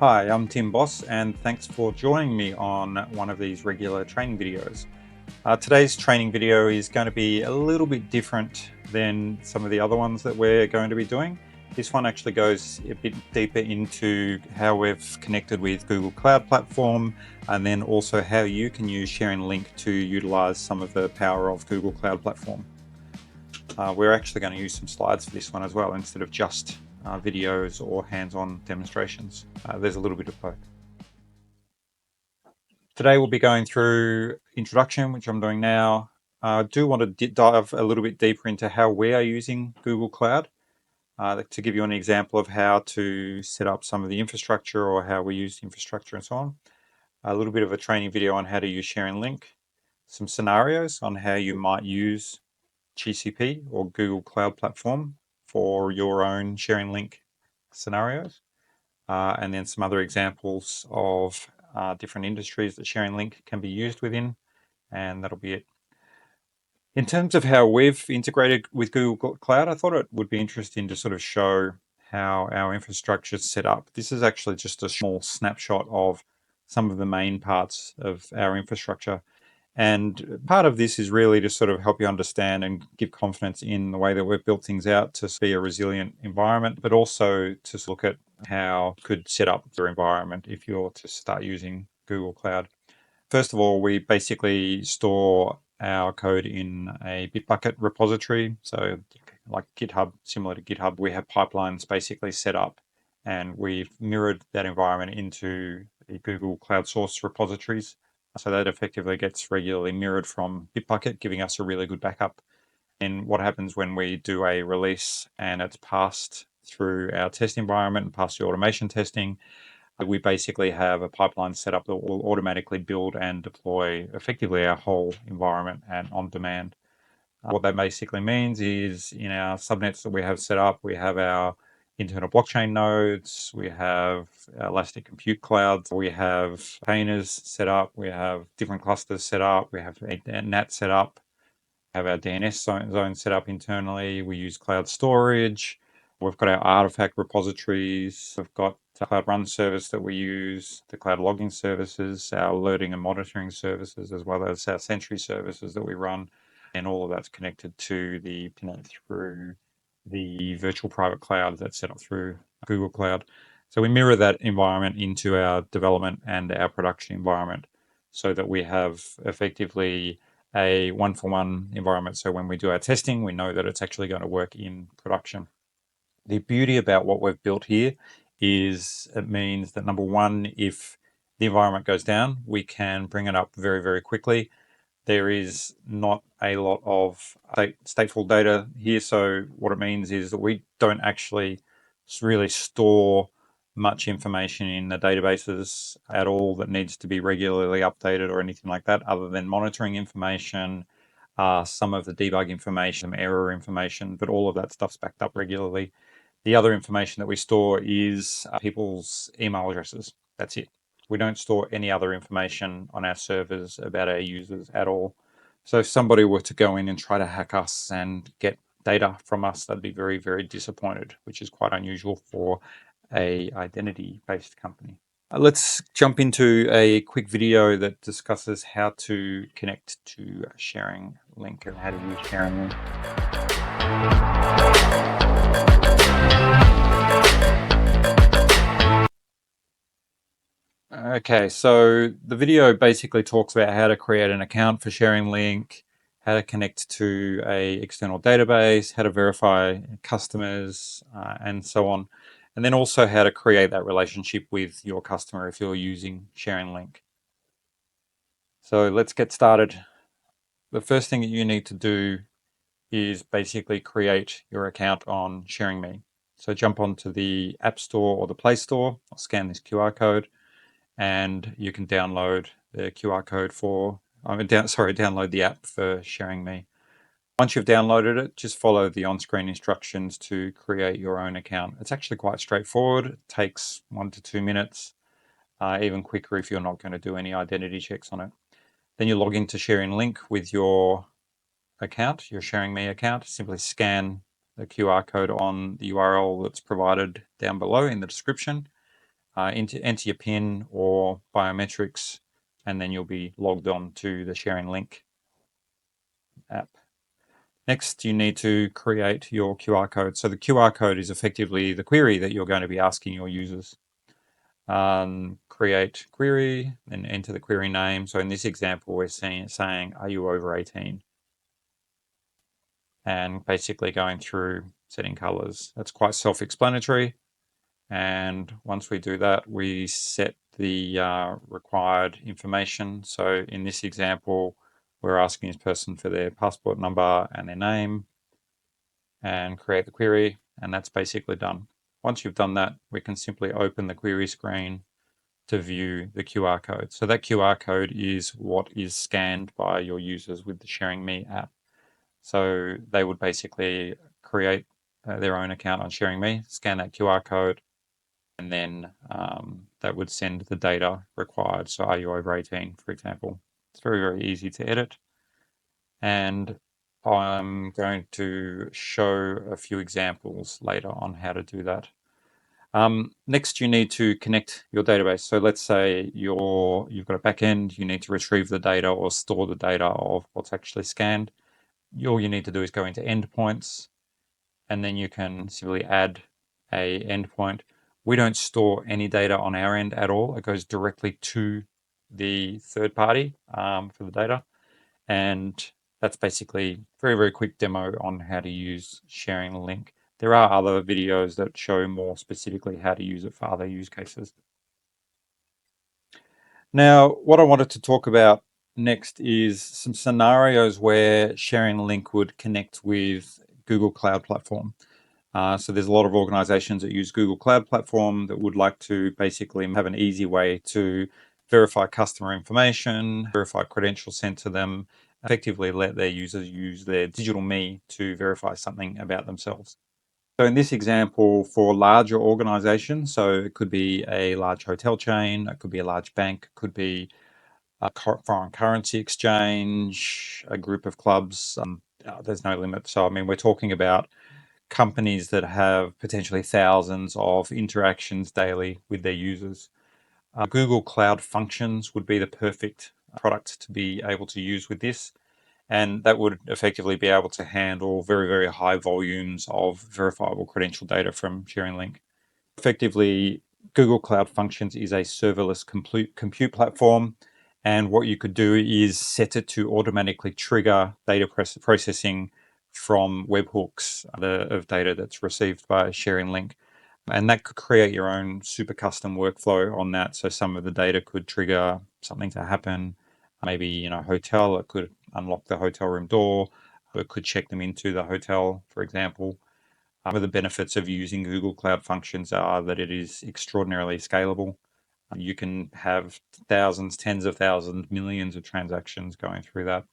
Hi, I'm Tim Boss, and thanks for joining me on one of these regular training videos. Today's training video is going to be a little bit different than some of the other ones that we're going to be doing. This one actually goes a bit deeper into how we've connected with Google Cloud Platform, and then also how you can use ShareRing Link to utilize some of the power of Google Cloud Platform. We're actually going to use some slides for this one as well, instead of just videos or hands-on demonstrations. There's a little bit of both. Today we'll be going through introduction, which I'm doing now. I do want to dive a little bit deeper into how we are using Google Cloud, to give you an example of how to set up some of the infrastructure or how we use the infrastructure and so on. A little bit of a training video on how to use ShareRing Link, some scenarios on how you might use GCP or Google Cloud Platform for your own ShareRing Link scenarios, and then some other examples of different industries that ShareRing Link can be used within, and that'll be it. In terms of how we've integrated with Google Cloud, I thought it would be interesting to sort of show how our infrastructure is set up. This is actually just a small snapshot of some of the main parts of our infrastructure. And part of this is really to sort of help you understand and give confidence in the way that we've built things out to be a resilient environment, but also to look at how you could set up your environment if you're to start using Google Cloud. First of all, we basically store our code in a Bitbucket repository. So like GitHub, similar to GitHub, we have pipelines basically set up, and we've mirrored that environment into the Google Cloud Source repositories. So that effectively gets regularly mirrored from Bitbucket, giving us a really good backup. And what happens when we do a release and it's passed through our test environment and passed the automation testing, we basically have a pipeline set up that will automatically build and deploy effectively our whole environment and on demand. What that basically means is in our subnets that we have set up, we have our internal blockchain nodes, we have Elastic Compute Clouds, we have containers set up, we have different clusters set up, we have a NAT set up, we have our DNS zone set up internally, we use cloud storage, we've got our artifact repositories, we've got the Cloud Run service that we use, the cloud logging services, our alerting and monitoring services, as well as our Sentry services that we run. And all of that's connected to the internet through the virtual private cloud that's set up through Google Cloud. So we mirror that environment into our development and our production environment so that we have effectively a one-for-one environment. So when we do our testing, we know that it's actually going to work in production. The beauty about what we've built here is it means that, number one, if the environment goes down, we can bring it up very, very quickly. There is not a lot of stateful data here. So what it means is that we don't actually really store much information in the databases at all that needs to be regularly updated or anything like that, other than monitoring information, some of the debug information, error information, but all of that stuff's backed up regularly. The other information that we store is people's email addresses. That's it. We don't store any other information on our servers about our users at all. So if somebody were to go in and try to hack us and get data from us, they'd be very, very disappointed, which is quite unusual for an identity-based company. Let's jump into a quick video that discusses how to connect to ShareRing Link and how to use ShareRing Link. Okay, so the video basically talks about how to create an account for ShareRing Link, how to connect to a external database, how to verify customers, and so on. And then also how to create that relationship with your customer if you're using ShareRing Link. So let's get started. The first thing that you need to do is basically create your account on ShareRing.me. So jump onto the App Store or the Play Store, I'll scan this QR code, and you can download the QR code download the app for ShareRing.me. Once you've downloaded it, just follow the on-screen instructions to create your own account. It's actually quite straightforward. It takes 1 to 2 minutes, even quicker if you're not going to do any identity checks on it. Then you log into ShareRing Link with your account, your ShareRing.me account. Simply scan the QR code on the URL that's provided down below in the description. enter your PIN or biometrics, and then you'll be logged on to the ShareRing Link app. Next, you need to create your QR code. So the QR code is effectively the query that you're going to be asking your users. Create query and enter the query name. So in this example, we're saying, are you over 18? And basically going through setting colors. That's quite self-explanatory. And once we do that, we set the required information. So in this example, we're asking this person for their passport number and their name, and create the query, and that's basically done. Once you've done that, we can simply open the query screen to view the QR code. So that QR code is what is scanned by your users with the Sharing Me app. So they would basically create their own account on Sharing Me, scan that QR code, and then that would send the data required. So are you over 18, for example? It's very, very easy to edit. And I'm going to show a few examples later on how to do that. Next, you need to connect your database. So let's say you've got a backend, you need to retrieve the data or store the data of what's actually scanned. All you need to do is go into endpoints, and then you can simply add a endpoint. We don't store any data on our end at all. It goes directly to the third party for the data. And that's basically very, very quick demo on how to use ShareRing Link. There are other videos that show more specifically how to use it for other use cases. Now, what I wanted to talk about next is some scenarios where ShareRing Link would connect with Google Cloud Platform. So there's a lot of organizations that use Google Cloud Platform that would like to basically have an easy way to verify customer information, verify credentials sent to them, effectively let their users use their digital me to verify something about themselves. So in this example, for larger organizations, so it could be a large hotel chain, it could be a large bank, it could be a foreign currency exchange, a group of clubs, there's no limit. So, I mean, we're talking about companies that have potentially thousands of interactions daily with their users. Google Cloud Functions would be the perfect product to be able to use with this. And that would effectively be able to handle very, very high volumes of verifiable credential data from ShareRing Link. Effectively, Google Cloud Functions is a serverless compute platform. And what you could do is set it to automatically trigger data processing from webhooks of data that's received by ShareRing Link. And that could create your own super custom workflow on that. So some of the data could trigger something to happen. Maybe in a hotel, it could unlock the hotel room door. It could check them into the hotel, for example. One of the benefits of using Google Cloud Functions are that it is extraordinarily scalable. You can have thousands, tens of thousands, millions of transactions going through that.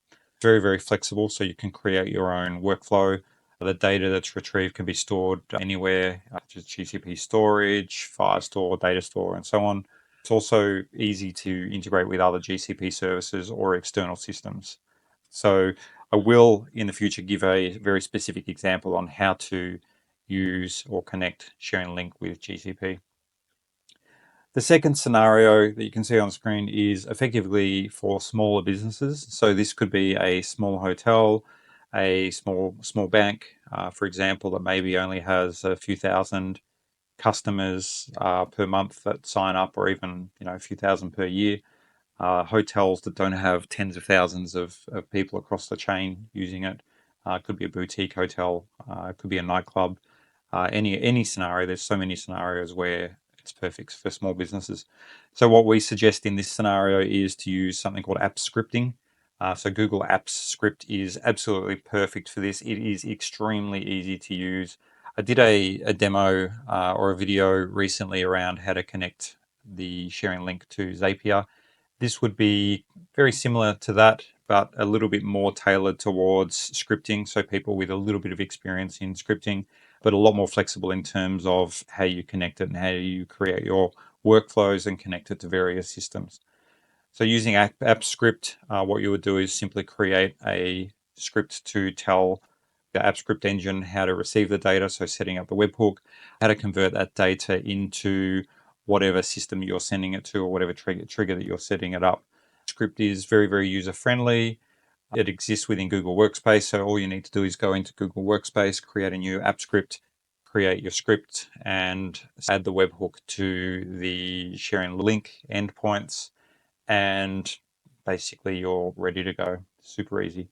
Very, very flexible, so you can create your own workflow. The data that's retrieved can be stored anywhere, such as GCP storage, Firestore, data store, and so on. It's also easy to integrate with other GCP services or external systems. So I will, in the future, give a very specific example on how to use or connect ShareRing Link with GCP. The second scenario that you can see on screen is effectively for smaller businesses. So this could be a small hotel, a small bank, for example, that maybe only has a few thousand customers per month that sign up, or even a few thousand per year. Hotels that don't have tens of thousands of people across the chain using it. It could be a boutique hotel, it could be a nightclub. Any scenario. There's so many scenarios where it's perfect for small businesses. So what we suggest in this scenario is to use something called app scripting. So Google Apps Script is absolutely perfect for this. It is extremely easy to use. I did a demo or a video recently around how to connect the ShareRing Link to Zapier. This would be very similar to that, but a little bit more tailored towards scripting. So people with a little bit of experience in scripting, but a lot more flexible in terms of how you connect it and how you create your workflows and connect it to various systems. So using app script, what you would do is simply create a script to tell the app script engine how to receive the data. So setting up the webhook, how to convert that data into whatever system you're sending it to or whatever trigger that you're setting it up. Script is very, very user friendly. It exists within Google Workspace, so all you need to do is go into Google Workspace, create a new app script, create your script, and add the webhook to the ShareRing Link endpoints, and basically you're ready to go. Super easy.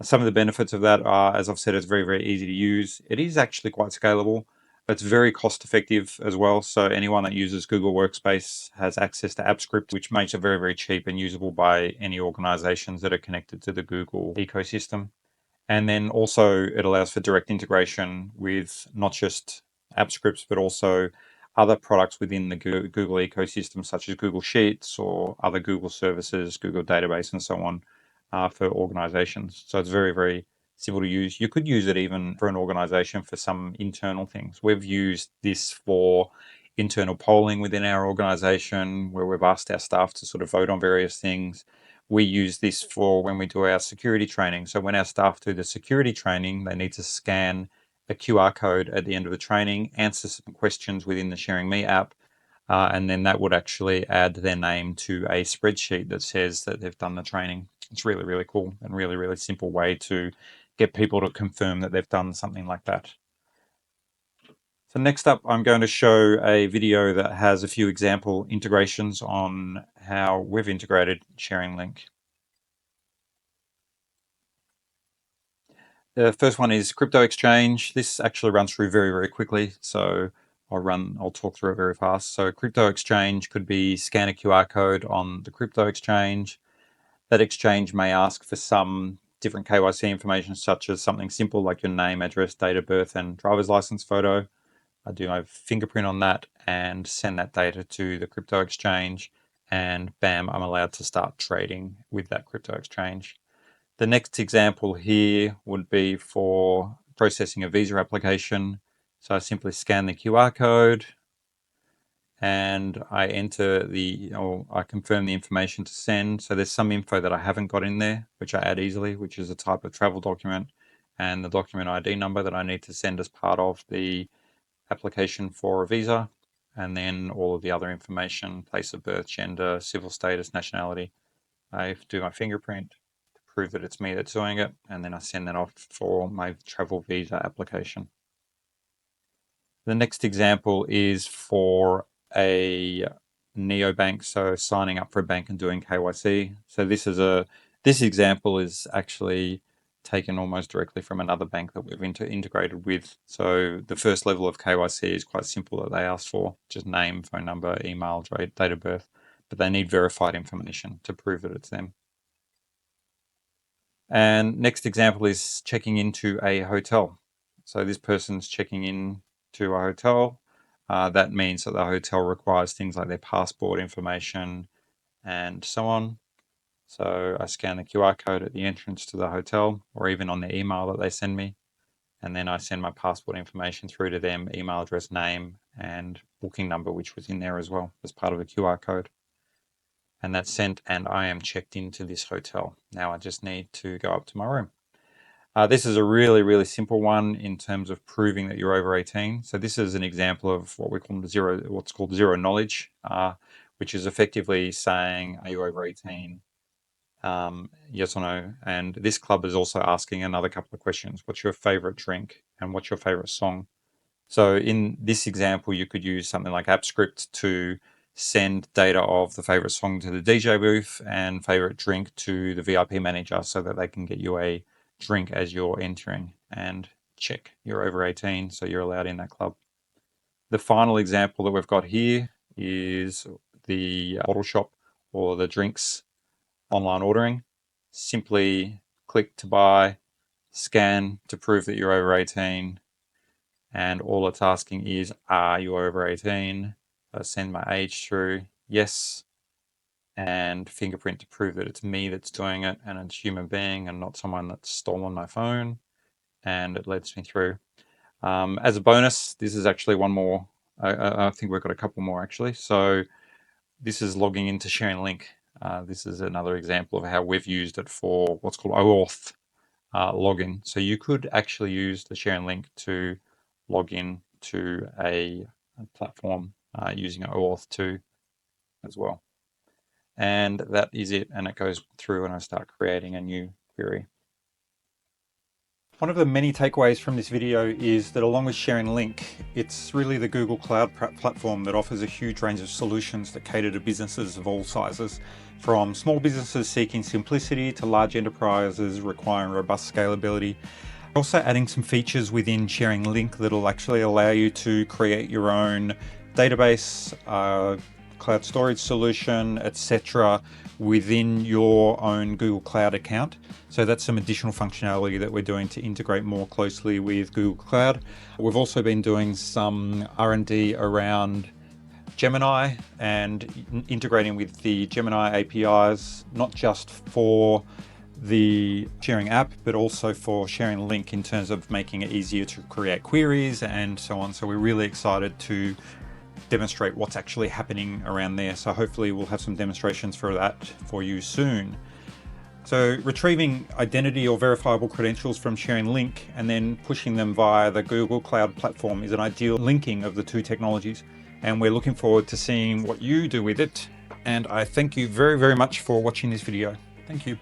Some of the benefits of that are, as I've said, it's very, very easy to use. It is actually quite scalable. It's very cost effective as well. So anyone that uses Google Workspace has access to AppScript, which makes it very, very cheap and usable by any organizations that are connected to the Google ecosystem. And then also it allows for direct integration with not just app scripts, but also other products within the Google ecosystem, such as Google Sheets or other Google services, Google Database, and so on, for organizations. So it's very, very simple to use. You could use it even for an organization for some internal things. We've used this for internal polling within our organization, where we've asked our staff to sort of vote on various things. We use this for when we do our security training. So when our staff do the security training, they need to scan a QR code at the end of the training, answer some questions within the Sharing Me app, and then that would actually add their name to a spreadsheet that says that they've done the training. It's really, really cool and really, really simple way to get people to confirm that they've done something like that. So next up, I'm going to show a video that has a few example integrations on how we've integrated ShareRing Link. The first one is crypto exchange. This actually runs through very, very quickly. So I'll talk through it very fast. So crypto exchange could be scan a QR code on the crypto exchange. That exchange may ask for some different KYC information, such as something simple like your name, address, date of birth, and driver's license photo. I do my fingerprint on that and send that data to the crypto exchange, and bam, I'm allowed to start trading with that crypto exchange. The next example here would be for processing a visa application. So I simply scan the QR code and I I confirm the information to send. So there's some info that I haven't got in there, which I add easily, which is a type of travel document and the document ID number that I need to send as part of the application for a visa. And then all of the other information, place of birth, gender, civil status, nationality. I do my fingerprint, prove that it's me that's doing it, and then I send that off for my travel visa application. The next example is for a neobank, so signing up for a bank and doing KYC. So this example is actually taken almost directly from another bank that we've integrated with. So the first level of KYC is quite simple that they ask for, just name, phone number, email, date of birth, but they need verified information to prove that it's them. And next example is checking into a hotel. So this person's checking in to a hotel. That means that the hotel requires things like their passport information and so on. So I scan the QR code at the entrance to the hotel or even on the email that they send me. And then I send my passport information through to them, email address, name, and booking number, which was in there as well as part of the QR code. And that's sent, and I am checked into this hotel. Now I just need to go up to my room. This is a really, really simple one in terms of proving that you're over 18. So this is an example of what's called zero knowledge, which is effectively saying, are you over 18? Yes or no? And this club is also asking another couple of questions. What's your favorite drink? And what's your favorite song? So in this example, you could use something like AppScript to send data of the favorite song to the DJ booth and favorite drink to the VIP manager so that they can get you a drink as you're entering, and check, you're over 18, so you're allowed in that club. The final example that we've got here is the bottle shop or the drinks online ordering. Simply click to buy, scan to prove that you're over 18, and all it's asking is, are you over 18? I send my age through, yes, and fingerprint to prove that it's me that's doing it and it's a human being and not someone that's stolen my phone, and it lets me through. As a bonus, this is actually one more. I think we've got a couple more actually. So this is logging into ShareRing Link. This is another example of how we've used it for what's called OAuth login. So you could actually use the ShareRing Link to log in to a platform using OAuth 2 as well. And that is it, and it goes through and I start creating a new query. One of the many takeaways from this video is that along with ShareRing Link, it's really the Google Cloud platform that offers a huge range of solutions that cater to businesses of all sizes, from small businesses seeking simplicity to large enterprises requiring robust scalability. Also adding some features within ShareRing Link that'll actually allow you to create your own database, cloud storage solution, etc. within your own Google Cloud account. So that's some additional functionality that we're doing to integrate more closely with Google Cloud. We've also been doing some R&D around Gemini and integrating with the Gemini APIs, not just for the ShareRing app, but also for ShareRing Link in terms of making it easier to create queries and so on. So we're really excited to demonstrate what's actually happening around there. So hopefully we'll have some demonstrations for that for you soon. So retrieving identity or verifiable credentials from ShareRing Link and then pushing them via the Google Cloud platform is an ideal linking of the two technologies. And we're looking forward to seeing what you do with it. And I thank you very, very much for watching this video. Thank you.